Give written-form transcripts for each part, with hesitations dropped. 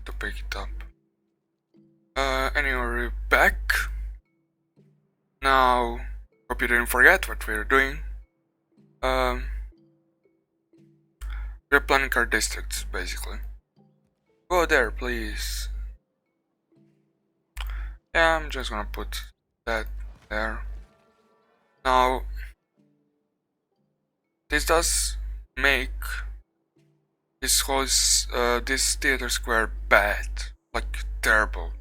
to pick it up. Anyway, we're back. Now, hope you didn't forget what we're doing. We're planning our districts, basically. Go there, please. Yeah, I'm just gonna put that there. Now, this does make this whole this theater square bad, like terrible.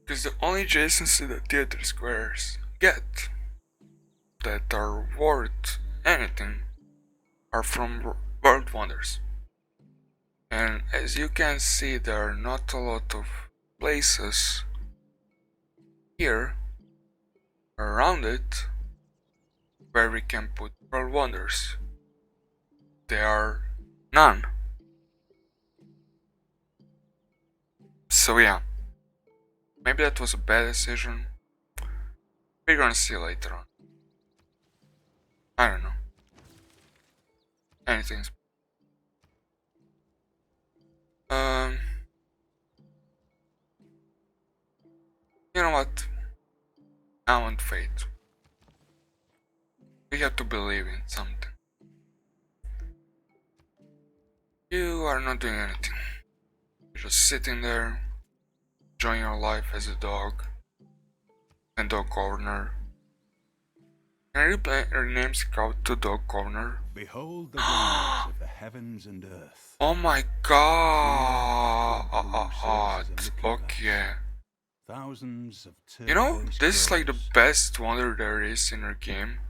Because the only adjacency that theater squares get that are worth anything are from World Wonders. And as you can see, there are not a lot of places here around it where we can put World Wonders. There are none. So yeah, maybe that was a bad decision. We're gonna see later on. I don't know. Anything's you know what? I want fate. We have to believe in something. You are not doing anything. You're just sitting there, enjoying your life as a dog. And dog corner. Can you rename Scout to dog corner? Behold the wonders of the heavens and earth. Oh my god! Okay. Thousands of You know, this is like the best wonder there is in your game.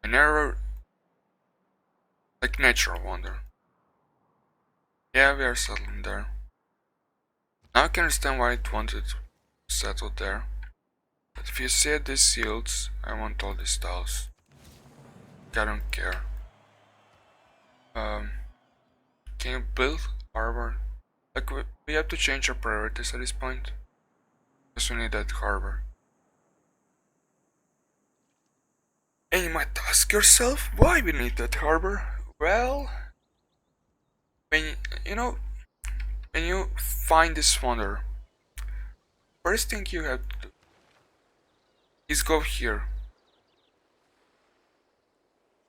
I never like natural wonder. Yeah, we are settling there. Now I can understand why it wanted to settle there. But if you see these yields, I want all these tiles. I don't care. Can you build harbor? Like we have to change our priorities at this point. Because we need that harbor. And you might ask yourself why we need that harbor. Well, when you find this wonder, first thing you have to do is go here.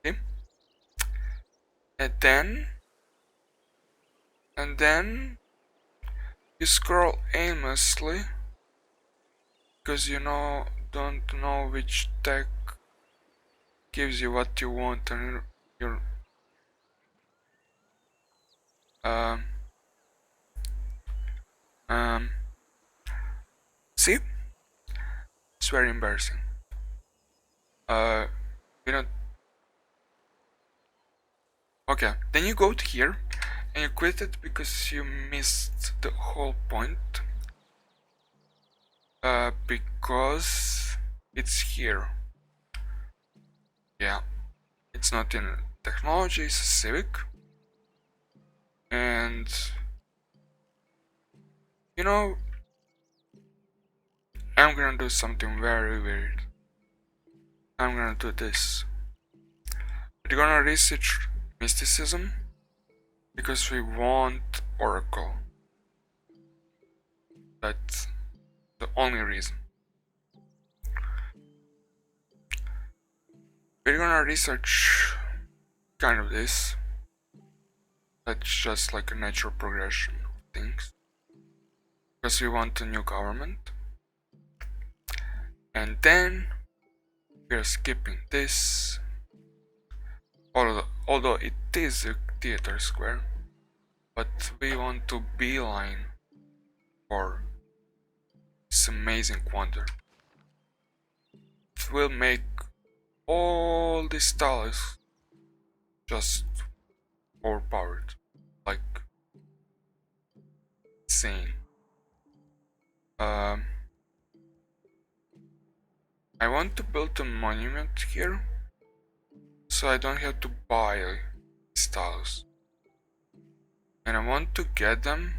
Okay? And then you scroll aimlessly because you don't know which tech gives you what you want, and you're see, it's very embarrassing. You know. Okay, then you go to here and you quit it because you missed the whole point. Because it's here. Yeah, it's not in technology, it's civic. And I'm gonna do something very weird. I'm gonna do this. We're gonna research mysticism because we want Oracle. That's the only reason. We're gonna research kind of this. That's just like a natural progression of things. Because we want a new government. And then we're skipping this. Although it is a theater square. But we want to beeline for this amazing wonder. It will make all these tiles just overpowered, like insane. I want to build a monument here, so I don't have to buy these tiles, and I want to get them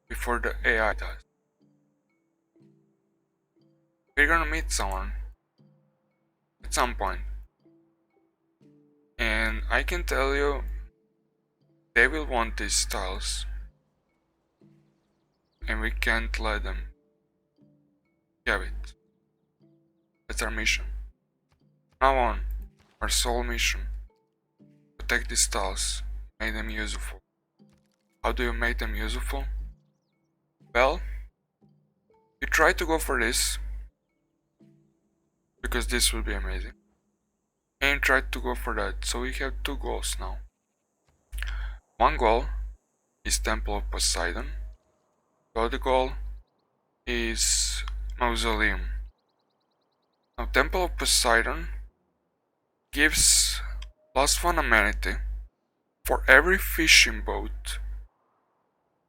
before the AI does. We're gonna meet someone at some point, and I can tell you they will want these tiles, and we can't let them have it. That's our mission. Now on, our sole mission: protect these tiles, make them useful. How do you make them useful? Well, you try to go for this, because this will be amazing, and try to go for that. So we have two goals now. One goal is Temple of Poseidon. The other goal is Mausoleum. Now, Temple of Poseidon gives +1 amenity for every fishing boat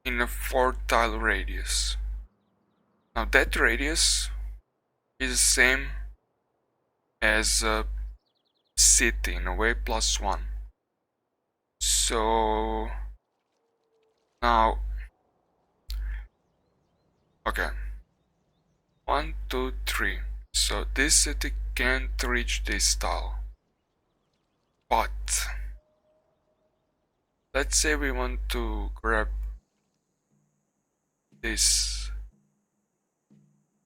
in a 4-tile radius. Now, that radius is the same as a city in a way, +1. So now, okay, 1, 2, 3. So this city can't reach this tile. But let's say we want to grab this,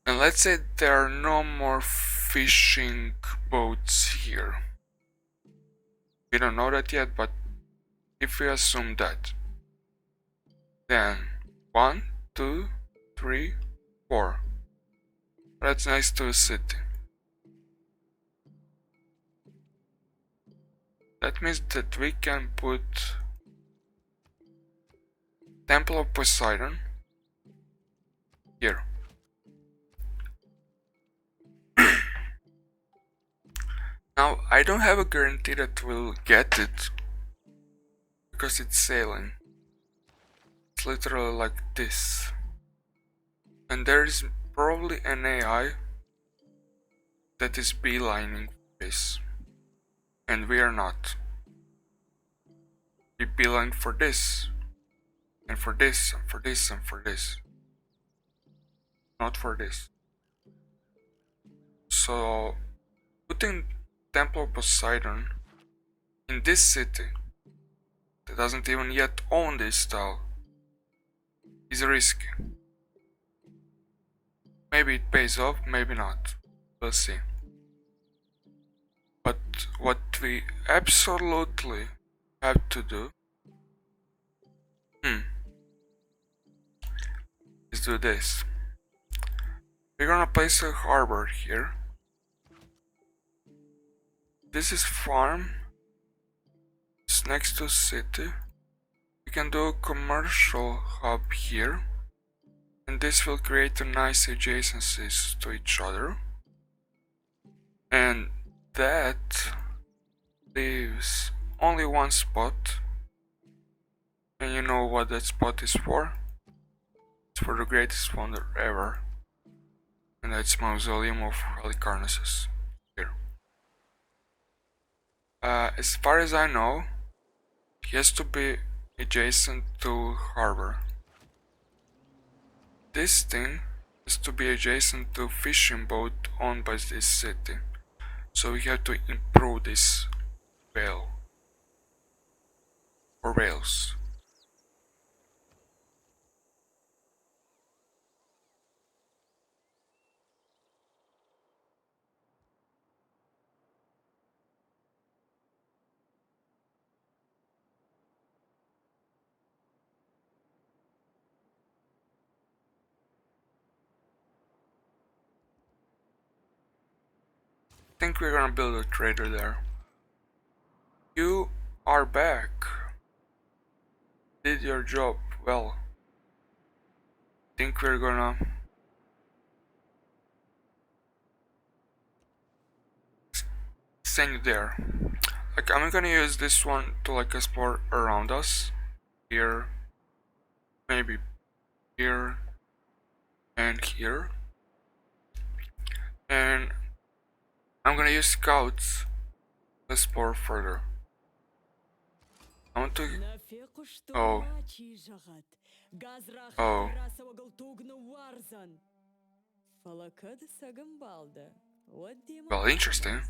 and let's say there are no more fishing boats here. We don't know that yet, but if we assume that, then 1, 2, 3, 4. That's next to a city. That means that we can put Temple of Poseidon here. Now, I don't have a guarantee that we'll get it, because it's sailing. It's literally like this. And there is probably an AI that is beelining this. And we are not. We beeline for this, and for this, and for this, and for this. Not for this. So, putting Temple of Poseidon in this city that doesn't even yet own this tile is risky. Maybe it pays off, maybe not. We'll see. But what we absolutely have to do is do this. We're gonna place a harbor here. This is farm. It's next to city. We can do a commercial hub here, and this will create a nice adjacencies to each other. And that leaves only one spot, and you know what that spot is for? It's for the greatest wonder ever, and that's Mausoleum of Halicarnassus here. As far as I know, he has to be adjacent to harbor. This thing has to be adjacent to fishing boat owned by this city. So we have to improve this rail or rails. I think we're gonna build a trader there. You are back. Did your job well. Think we're gonna send you there. Like, I'm gonna use this one to like explore around us. Here, maybe here, and here. And I'm gonna use scouts to explore further. I want to... Oh. Oh. Well, interesting.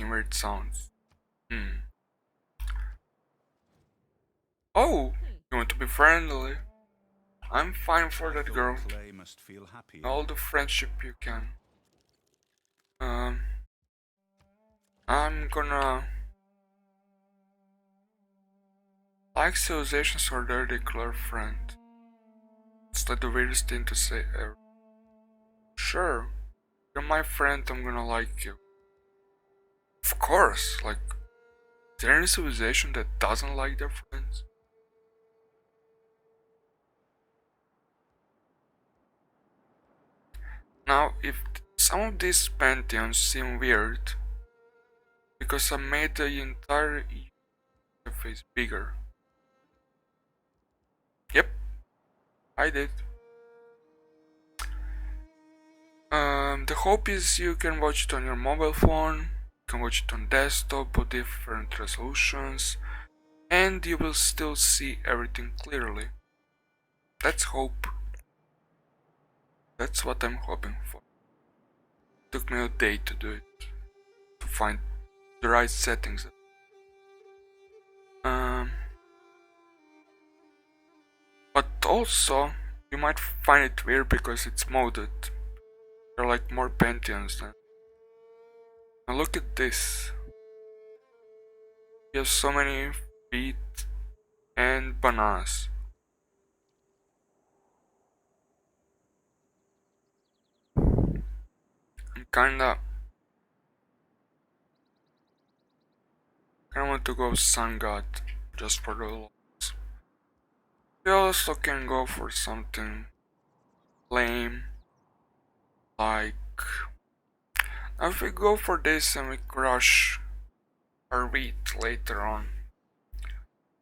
making weird sounds. Hmm. Oh, you want to be friendly? I'm fine for that girl. Clay must feel happy. All the friendship you can. Um, I'm gonna like civilizations or their declare friend. It's like the weirdest thing to say ever. Sure, you're my friend, I'm gonna like you. Of course, like, is there any civilization that doesn't like their friends? Now, if some of these pantheons seem weird, because I made the entire interface bigger. Yep, I did. The hope is you can watch it on your mobile phone, you can watch it on desktop with different resolutions, and you will still see everything clearly. That's hope. That's what I'm hoping for. Took me a day to do it, to find the right settings. Um, but also, you might find it weird because it's modded. There are like more pantheons than. Now look at this. You have so many feet and bananas. I'm kinda want to go Sun God just for the looks. We also can go for something lame, like now if we go for this and we crush our wheat later on,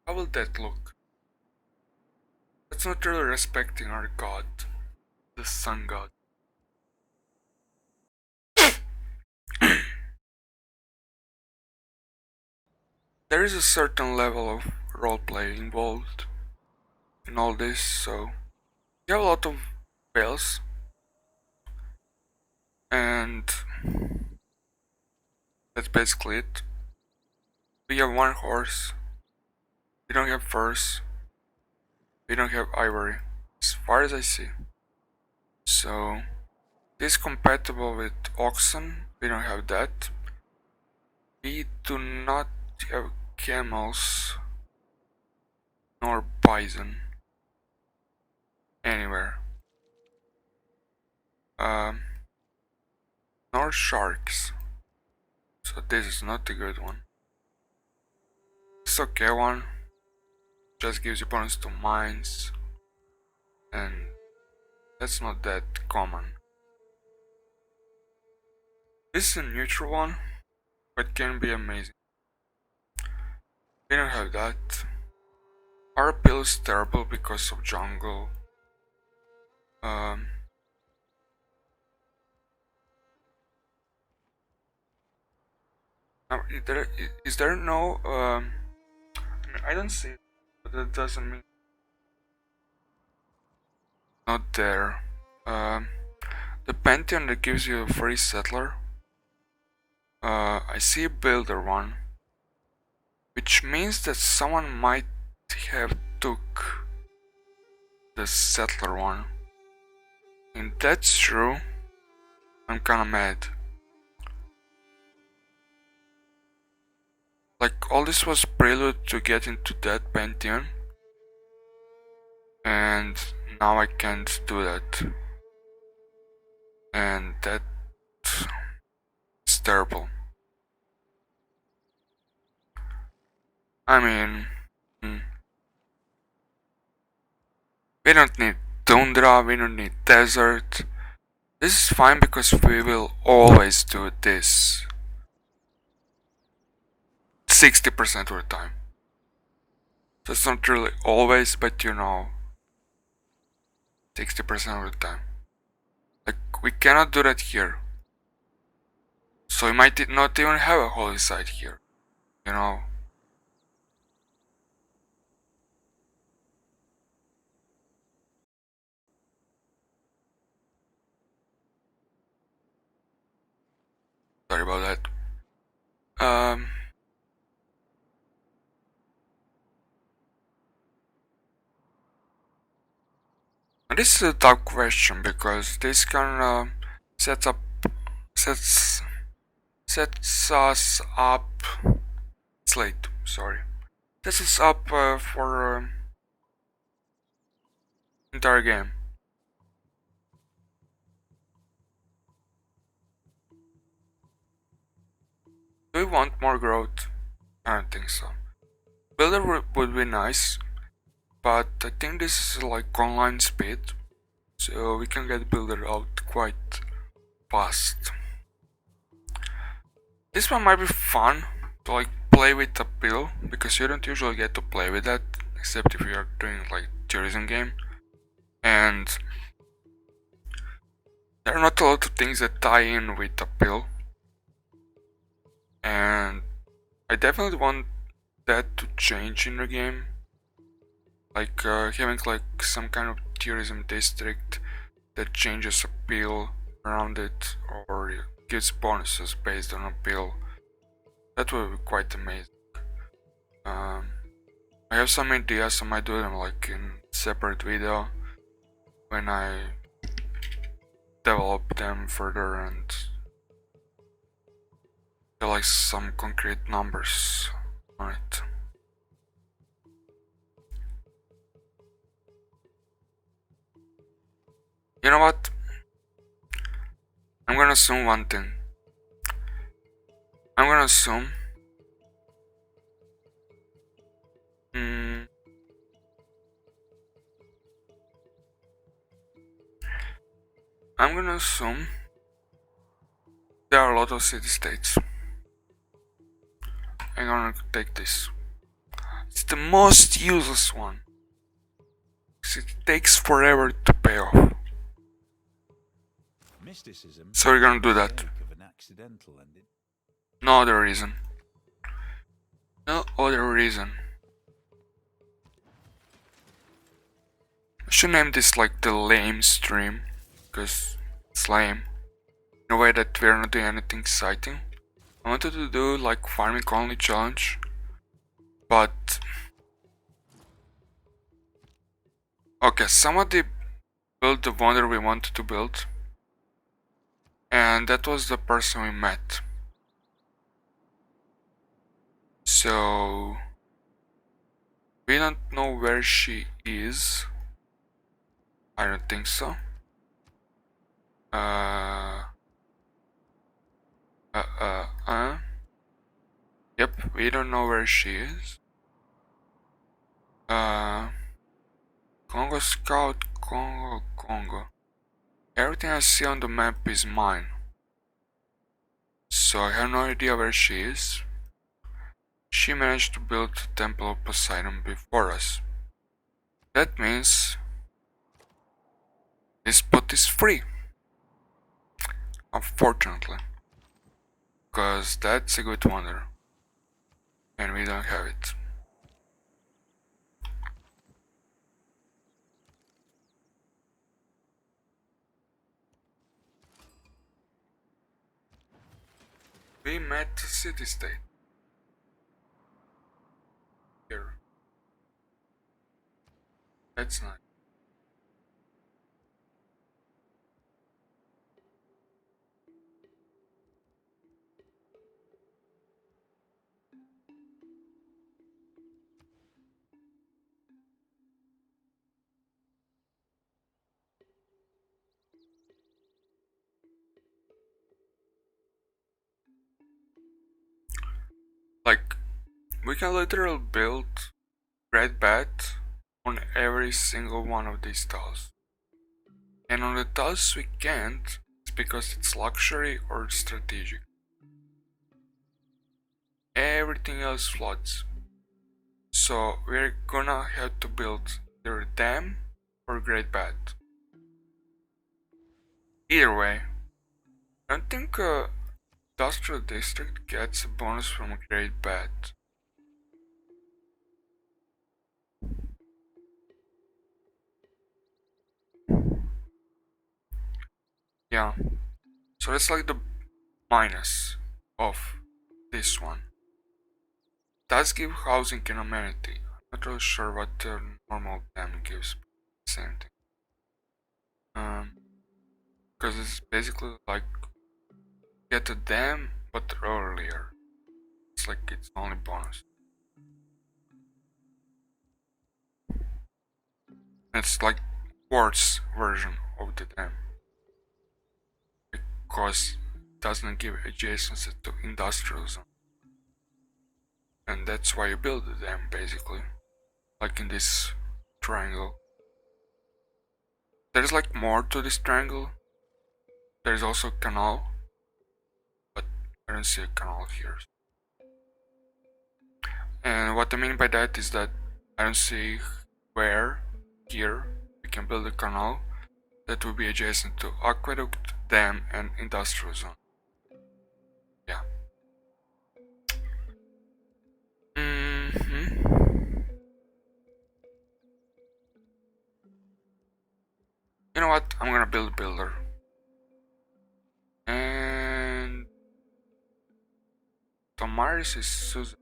how will that look? That's not really respecting our god, the Sun God. There is a certain level of roleplay involved in all this, so you have a lot of bells, and that's basically it. We have one horse, we don't have furs, we don't have ivory, as far as I see. So, this is compatible with oxen, we don't have that. We do not have camels, nor bison, anywhere. Um, nor sharks. So this is not a good one. It's okay one. Just gives you bonus to mines. And that's not that common. This is a neutral one, but can be amazing. We don't have that. Our appeal is terrible because of jungle. Um, now, is there no I don't see it, but that doesn't mean not there. Um, the pantheon that gives you a free settler. I see a builder one, which means that someone might have took the settler one. And that's true. I'm kinda mad. Like all this was prelude to get into that pantheon, and now I can't do that. And that's terrible. I mean, hmm, we don't need tundra, we don't need desert. This is fine because we will always do this 60% of the time. So it's not really always, but 60% of the time. Like, we cannot do that here. So we might not even have a holy site here, you know. Sorry about that. Um, and this is a tough question because this kind of sets up sets sets us up. It's late. Sorry. This is up for entire game. Do we want more growth? I don't think so. Builder would be nice, but I think this is like online speed, so we can get builder out quite fast. This one might be fun to like play with a pill, because you don't usually get to play with that, except if you are doing like tourism game. And there are not a lot of things that tie in with a pill. And I definitely want that to change in the game. Like having like some kind of tourism district that changes a pill around it, or gives bonuses based on a pill. That would be quite amazing. I have some ideas, I might do them like in separate video when I develop them further and get like some concrete numbers on it. You know what? I'm gonna assume one thing. I'm gonna assume I'm gonna assume there are a lot of city-states. I'm gonna take this. It's the most useless one, because it takes forever to pay off. Mysticism So we're gonna do that. of an accidental ending. No other reason. No other reason. I should name this like the lame stream, because it's lame. In a way that we're not doing anything exciting. I wanted to do like farming only challenge, but okay, somebody built the wonder we wanted to build, and that was the person we met. So we don't know where she is. I don't think so. Yep, we don't know where she is. Kongo Scout, Kongo. Everything I see on the map is mine. So I have no idea where she is. She managed to build the Temple of Poseidon before us. That means this spot is free. Unfortunately. Because that's a good wonder. And we don't have it. We met the city-state. Here. That's nice. Like, we can literally build red bat on every single one of these tiles. And on the tiles we can't, it's because it's luxury or strategic. Everything else floods. So we're gonna have to build either dam or great bat. Either way, I don't think industrial district gets a bonus from a great bat. Yeah, so that's like the minus of this one. Does give housing and amenity. I'm not really sure what the normal dam gives. Same thing. Because it's basically like get a dam but earlier. It's like it's only bonus. It's like worse version of the dam because it doesn't give adjacency to industrial zone, and that's why you build the dam basically, like in this triangle. There's like more to this triangle. There's also a canal, but I don't see a canal here. And what I mean by that is that I don't see where here we can build a canal that will be adjacent to aqueduct, dam, and industrial zone. Yeah. You know what? I'm gonna build a builder. And Tomaris is Susan.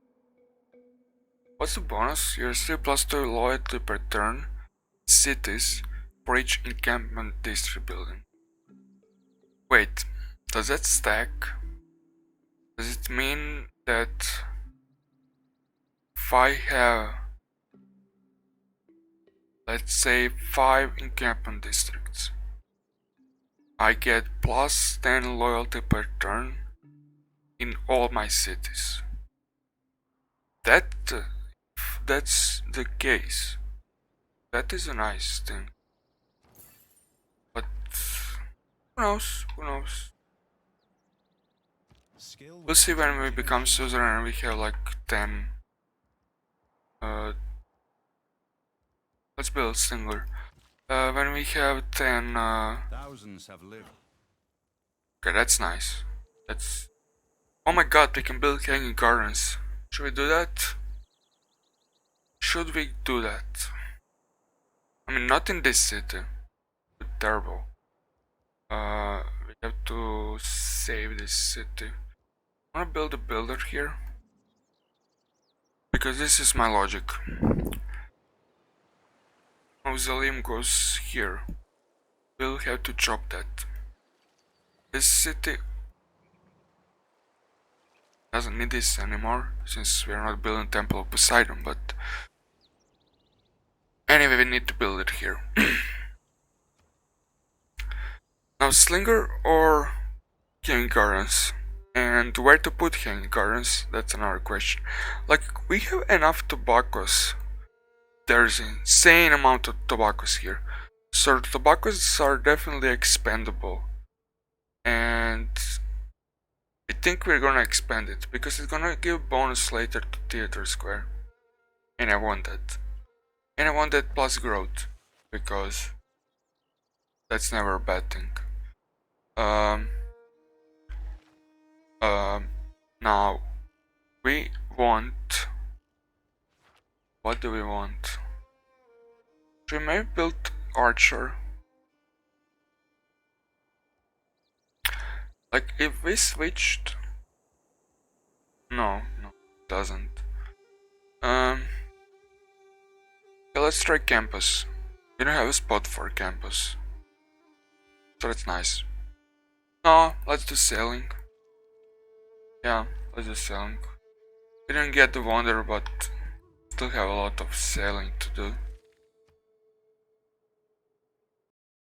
What's the bonus? You're still +2 loyalty per turn. Cities for each encampment district building. Wait, does that stack? Does it mean that if I have, let's say, 5 encampment districts, I get +10 loyalty per turn in all my cities? If that's the case, that is a nice thing. But who knows? Who knows? We'll see when we become suzerain and we have like 10. Let's build singular. When we have 10. Thousands have lived. Okay, that's nice. That's. Oh my god, we can build hanging gardens. Should we do that? Should we do that? I mean, not in this city. It's terrible. We have to save this city. I wanna build a builder here. Because this is my logic. Mausoleum goes here. We'll have to chop that. This city doesn't need this anymore, since we're not building Temple of Poseidon, but anyway, we need to build it here. Now, Slinger or Hanging Gardens? And where to put Hanging Gardens? That's another question. Like, we have enough tobaccos. There's an insane amount of tobaccos here. So the tobaccos are definitely expendable. And I think we're gonna expand it because it's gonna give bonus later to Theater Square. And I want that. And I want that plus growth because that's never a bad thing. Now we want. What do we want? Should we maybe build Archer? Like if we switched. No, it doesn't. Okay, let's try campus. We don't have a spot for campus, so that's nice. No, let's do sailing. Yeah, let's do sailing. We didn't get the wonder, but still have a lot of sailing to do.